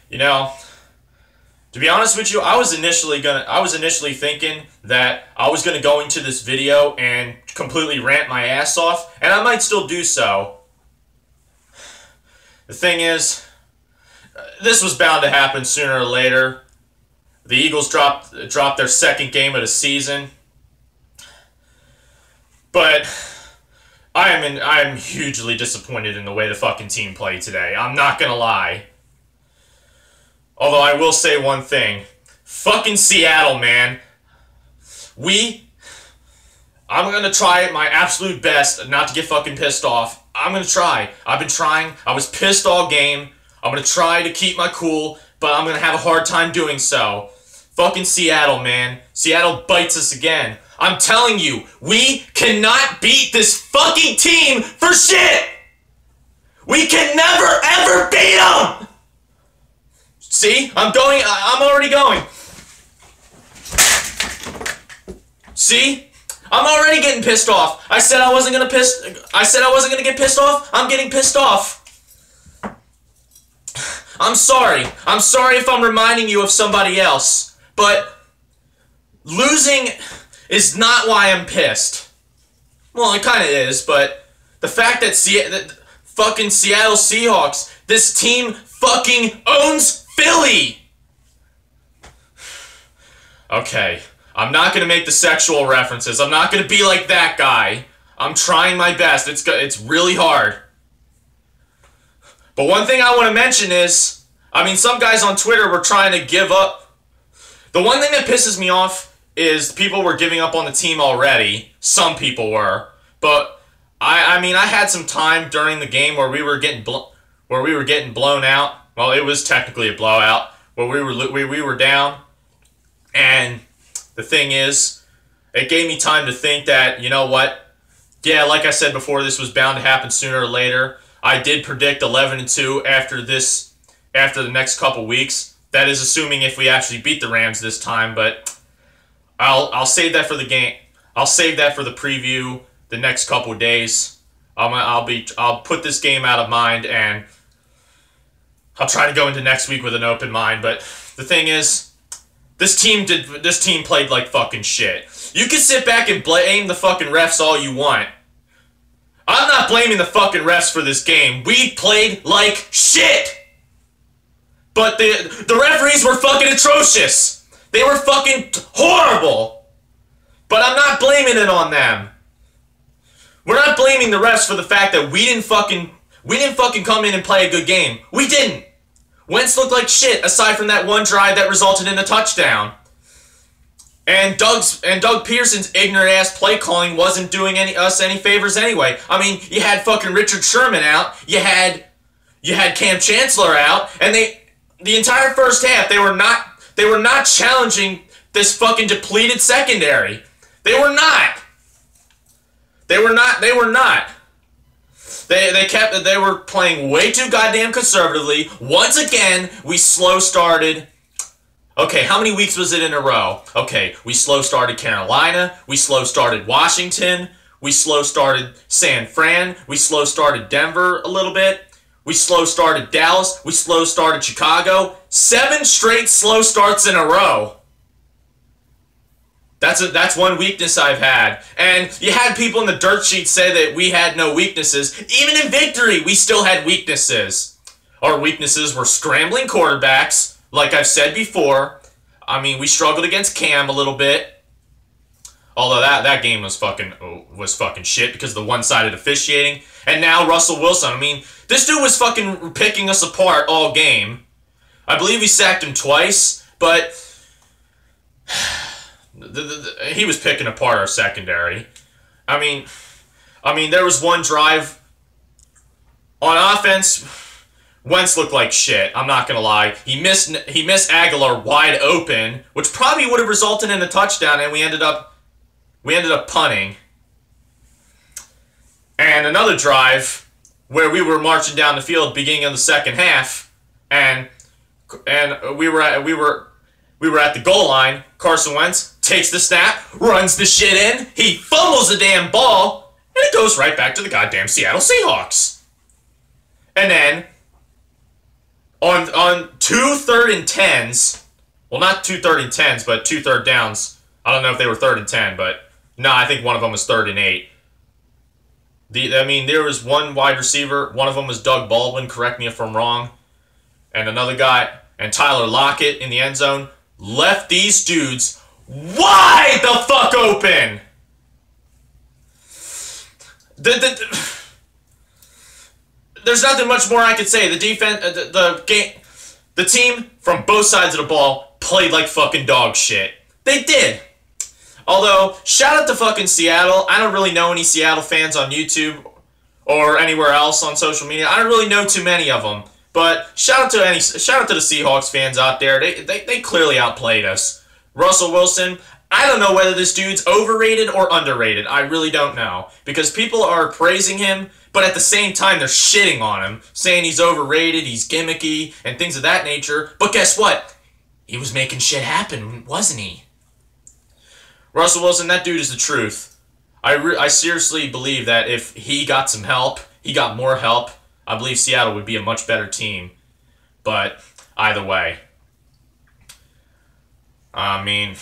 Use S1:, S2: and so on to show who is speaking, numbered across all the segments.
S1: You know, to be honest with you, I was initially thinking that I was gonna go into this video and completely rant my ass off, and I might still do so. The thing is, this was bound to happen sooner or later. The Eagles dropped their second game of the season, but I am hugely disappointed in the way the fucking team played today. I'm not gonna lie. Although I will say one thing, fucking Seattle, man. I'm gonna try my absolute best not to get fucking pissed off. I'm gonna try. I've been trying. I was pissed all game. I'm gonna try to keep my cool, but I'm gonna have a hard time doing so. Fucking Seattle, man. Seattle bites us again. I'm telling you, we cannot beat this fucking team for shit! We can never, ever beat them! See? I'm already going. See? I'm already getting pissed off. I said I wasn't gonna get pissed off. I'm getting pissed off. I'm sorry. I'm sorry if I'm reminding you of somebody else. But losing is not why I'm pissed. Well, it kind of is, but the fact that fucking Seattle Seahawks, this team fucking owns Philly. Okay, I'm not gonna make the sexual references. I'm not gonna be like that guy. I'm trying my best. It's really hard. But one thing I want to mention is, I mean, some guys on Twitter were trying to give up. The one thing that pisses me off is people were giving up on the team already. Some people were, but I mean, I had some time during the game where we were getting blown out. Well, it was technically a blowout where we were down, and the thing is, it gave me time to think that, you know what? Yeah, like I said before, this was bound to happen sooner or later. I did predict 11-2 after the next couple weeks. That is assuming if we actually beat the Rams this time, but I'll save that for the game. I'll save that for the preview the next couple of days. I'll put this game out of mind, and I'll try to go into next week with an open mind. But the thing is, this team played like fucking shit. You can sit back and blame the fucking refs all you want. I'm not blaming the fucking refs for this game. We played like shit. But the referees were fucking atrocious. They were fucking horrible. But I'm not blaming it on them. We're not blaming the refs for the fact that we didn't fucking come in and play a good game. We didn't. Wentz looked like shit aside from that one drive that resulted in a touchdown. And Doug Pearson's ignorant ass play calling wasn't doing us any favors anyway. I mean, you had fucking Richard Sherman out, you had Cam Chancellor out, and the entire first half they were not challenging this fucking depleted secondary. They were not. They were playing way too goddamn conservatively. Once again, we slow started. Okay, how many weeks was it in a row? Okay, we slow started Carolina, we slow started Washington, we slow started San Fran, we slow started Denver a little bit, we slow started Dallas, we slow started Chicago. 7 straight slow starts in a row. That's one weakness I've had. And you had people in the dirt sheet say that we had no weaknesses. Even in victory, we still had weaknesses. Our weaknesses were scrambling quarterbacks, like I've said before. I mean, we struggled against Cam a little bit. Although that game was fucking shit because of the one-sided officiating. And now Russell Wilson. I mean, this dude was fucking picking us apart all game. I believe we sacked him twice, but he was picking apart our secondary. I mean, there was one drive on offense. Wentz looked like shit. I'm not gonna lie. He missed Aguilar wide open, which probably would have resulted in a touchdown, and we ended up punting. And another drive where we were marching down the field beginning of the second half, and we were at the goal line. Carson Wentz takes the snap, runs the shit in, he fumbles the damn ball, and it goes right back to the goddamn Seattle Seahawks. And then on 2 3rd and 10s. Well, not 2 3rd and 10s, but 2 3rd downs. I don't know if they were 3rd and 10, but no, I think one of them was 3rd and 8. There was one wide receiver. One of them was Doug Baldwin. Correct me if I'm wrong. And another guy, and Tyler Lockett in the end zone, left these dudes wide the fuck open. There's nothing much more I could say. The defense, the team from both sides of the ball played like fucking dog shit. They did. Although, shout out to fucking Seattle. I don't really know any Seattle fans on YouTube or anywhere else on social media. I don't really know too many of them. But shout out to the Seahawks fans out there. They clearly outplayed us. Russell Wilson, I don't know whether this dude's overrated or underrated. I really don't know. Because people are praising him, but at the same time they're shitting on him, saying he's overrated, he's gimmicky, and things of that nature. But guess what? He was making shit happen, wasn't he? Russell Wilson, that dude is the truth. I seriously believe that if he got some help, he got more help, I believe Seattle would be a much better team. But either way. I mean,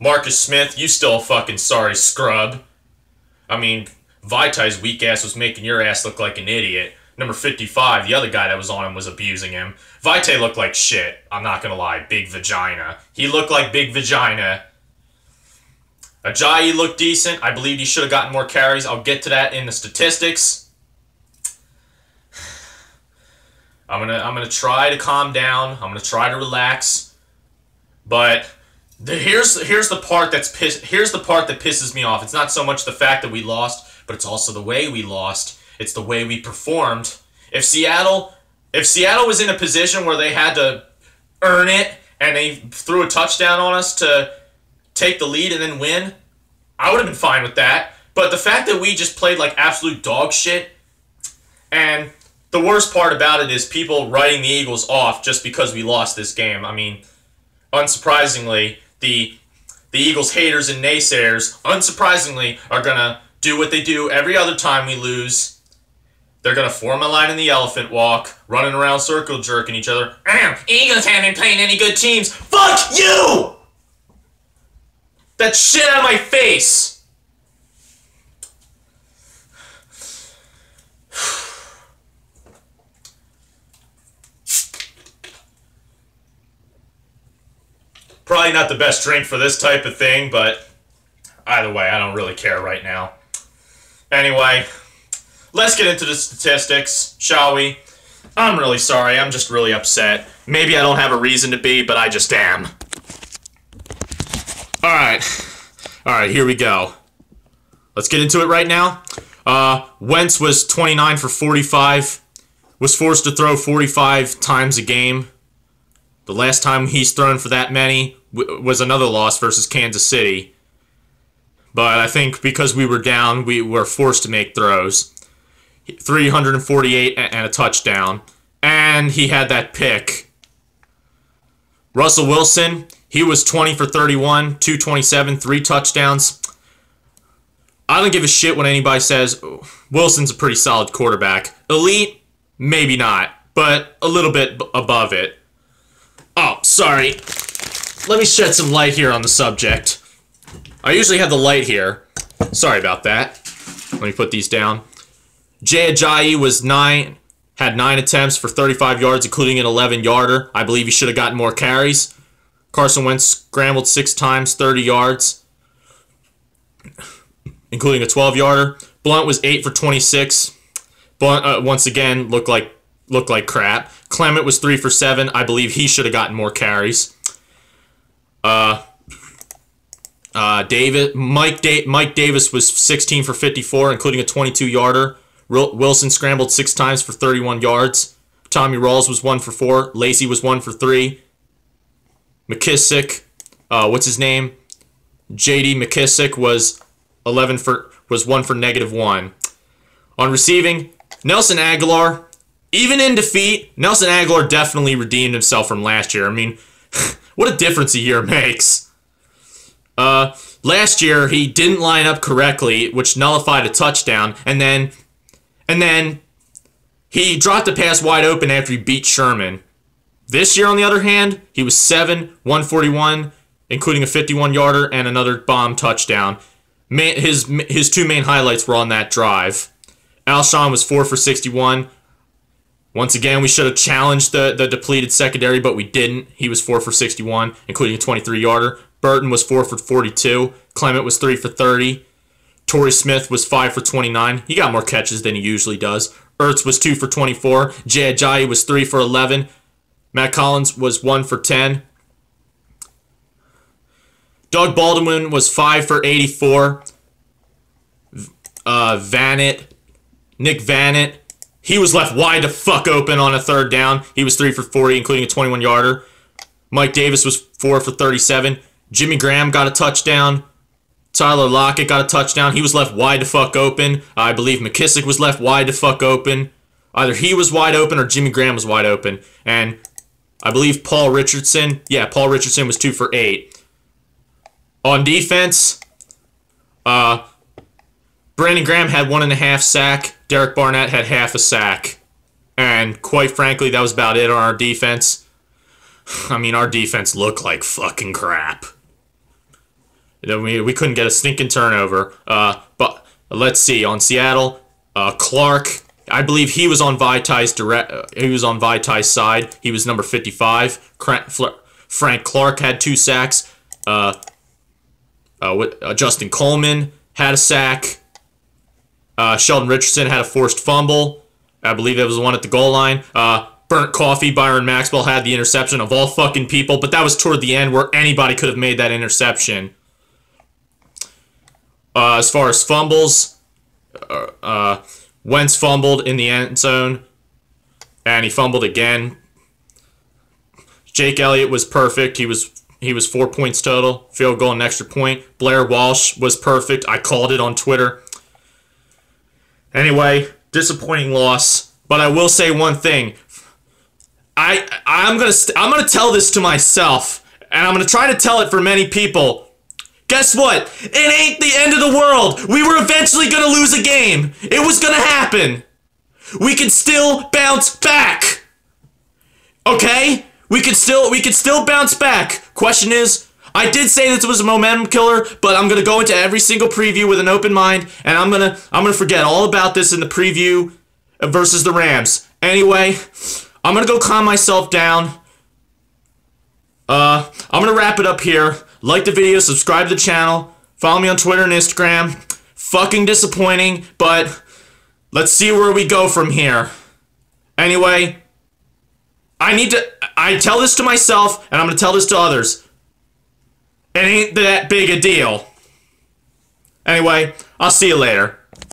S1: Marcus Smith, you still a fucking sorry scrub. I mean, Vitai's weak ass was making your ass look like an idiot. Number 55, the other guy that was on him was abusing him. Vitae looked like shit. I'm not gonna lie. Big vagina. He looked like big vagina. Ajayi looked decent. I believe he should have gotten more carries. I'll get to that in the statistics. I'm gonna try to calm down. I'm gonna try to relax. But here's the part that pisses me off. It's not so much the fact that we lost, but it's also the way we lost. It's the way we performed. If Seattle was in a position where they had to earn it and they threw a touchdown on us to take the lead and then win, I would have been fine with that. But the fact that we just played like absolute dog shit, and the worst part about it is people writing the Eagles off just because we lost this game. I mean, unsurprisingly, the Eagles haters and naysayers, unsurprisingly, are going to do what they do every other time we lose. They're going to form a line in the elephant walk, running around circle jerking each other. Eagles haven't played any good teams. Fuck you! That shit out of my face! Probably not the best drink for this type of thing, but either way, I don't really care right now. Anyway, let's get into the statistics, shall we? I'm really sorry, I'm just really upset. Maybe I don't have a reason to be, but I just am. Alright, here we go. Let's get into it right now. Wentz was 29 for 45, was forced to throw 45 times a game. The last time he's thrown for that many was another loss versus Kansas City. But I think because we were down, we were forced to make throws. 348 and a touchdown. And he had that pick. Russell Wilson, he was 20 for 31, 227, 3 touchdowns. I don't give a shit what anybody says. Wilson's a pretty solid quarterback. Elite? Maybe not, but a little bit above it. Oh, sorry. Let me shed some light here on the subject. I usually have the light here. Sorry about that. Let me put these down. Jay Ajayi had 9 attempts for 35 yards, including an 11-yarder. I believe he should have gotten more carries. Carson Wentz scrambled 6 times, 30 yards, including a 12-yarder. Blunt was 8 for 26. Blunt, once again, looked like crap. Clement was 3 for 7. I believe he should have gotten more carries. Mike Davis was 16 for 54, including a 22-yarder. Wilson scrambled 6 times for 31 yards. Tommy Rawls was 1 for 4. Lacey was 1 for 3. McKissick, what's his name? J.D. McKissick was 1 for -1. On receiving, Nelson Aguilar, even in defeat, Nelson Aguilar definitely redeemed himself from last year. I mean, what a difference a year makes. Last year, he didn't line up correctly, which nullified a touchdown, and then he dropped the pass wide open after he beat Sherman. This year, on the other hand, he was 7, 141, including a 51-yarder and another bomb touchdown. His two main highlights were on that drive. Alshon was 4 for 61. Once again, we should have challenged the depleted secondary, but we didn't. He was 4 for 61, including a 23-yarder. Burton was 4 for 42. Clement was 3 for 30. Torrey Smith was 5 for 29. He got more catches than he usually does. Ertz was 2 for 24. Jay Ajayi was 3 for 11. Matt Collins was 1 for 10. Doug Baldwin was 5 for 84. Nick Vanett, he was left wide the fuck open on a 3rd down. He was 3 for 40, including a 21-yarder. Mike Davis was 4 for 37. Jimmy Graham got a touchdown. Tyler Lockett got a touchdown. He was left wide the fuck open. I believe McKissick was left wide the fuck open. Either he was wide open or Jimmy Graham was wide open. And I believe Paul Richardson was 2 for 8. On defense, Brandon Graham had 1.5 sack. Derek Barnett had half a sack. And quite frankly, that was about it on our defense. I mean, our defense looked like fucking crap. We couldn't get a stinking turnover. But let's see. On Seattle, Clark, I believe he was on Vitai's side. He was number 55. Frank Clark had 2 sacks. Justin Coleman had a sack. Sheldon Richardson had a forced fumble. I believe that was the one at the goal line. Burnt Coffee, Byron Maxwell had the interception of all fucking people, but that was toward the end where anybody could have made that interception. As far as fumbles, Wentz fumbled in the end zone, and he fumbled again. Jake Elliott was perfect. He was 4 points total, field goal and extra point. Blair Walsh was perfect. I called it on Twitter. Anyway, disappointing loss. But I will say one thing. I'm gonna tell this to myself, and I'm gonna try to tell it for many people. Guess what? It ain't the end of the world. We were eventually gonna lose a game. It was gonna happen. We can still bounce back. Okay? We could still bounce back. Question is, I did say this was a momentum killer, but I'm gonna go into every single preview with an open mind, and I'm gonna forget all about this in the preview versus the Rams. Anyway, I'm gonna go calm myself down. I'm gonna wrap it up here. Like the video, subscribe to the channel, follow me on Twitter and Instagram. Fucking disappointing, but let's see where we go from here. Anyway, I tell this to myself, and I'm gonna tell this to others. It ain't that big a deal. Anyway, I'll see you later.